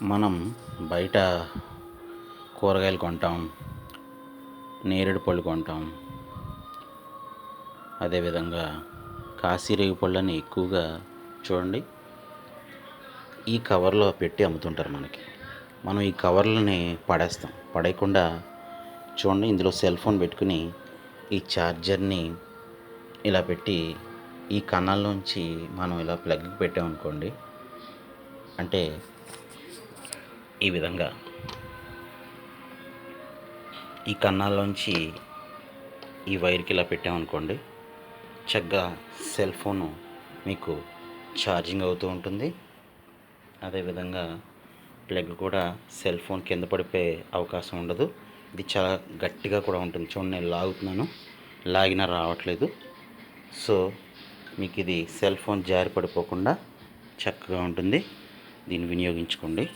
మనం బయట కూరగాయలు కొంటాం, నేరేడు పళ్ళు కొంటాం. అదేవిధంగా కాశీరేగు పళ్ళని ఎక్కువగా చూడండి ఈ కవర్లో పెట్టి అమ్ముతుంటారు మనకి. మనం ఈ కవర్లని పడేస్తాం. పడేయకుండా చూడండి, ఇందులో సెల్ ఫోన్ పెట్టుకుని ఈ ఛార్జర్ని ఇలా పెట్టి ఈ కన్నాల్లోంచి మనం ఇలా ప్లగ్కి పెట్టామనుకోండి, అంటే ఈ విధంగా ఈ కన్నాల్లోంచి ఈ వైర్కి ఇలా పెట్టామనుకోండి, చక్కగా సెల్ ఫోను మీకు ఛార్జింగ్ అవుతూ ఉంటుంది. అదేవిధంగా ప్లగ్ కూడా సెల్ ఫోన్ కింద పడిపోయే అవకాశం ఉండదు. ఇది చాలా గట్టిగా కూడా ఉంటుంది. చూడండి, నేను లాగుతున్నాను, లాగినా రావట్లేదు. సో మీకు ఇది సెల్ ఫోన్ జారి పడిపోకుండా చక్కగా ఉంటుంది. దీన్ని వినియోగించుకోండి.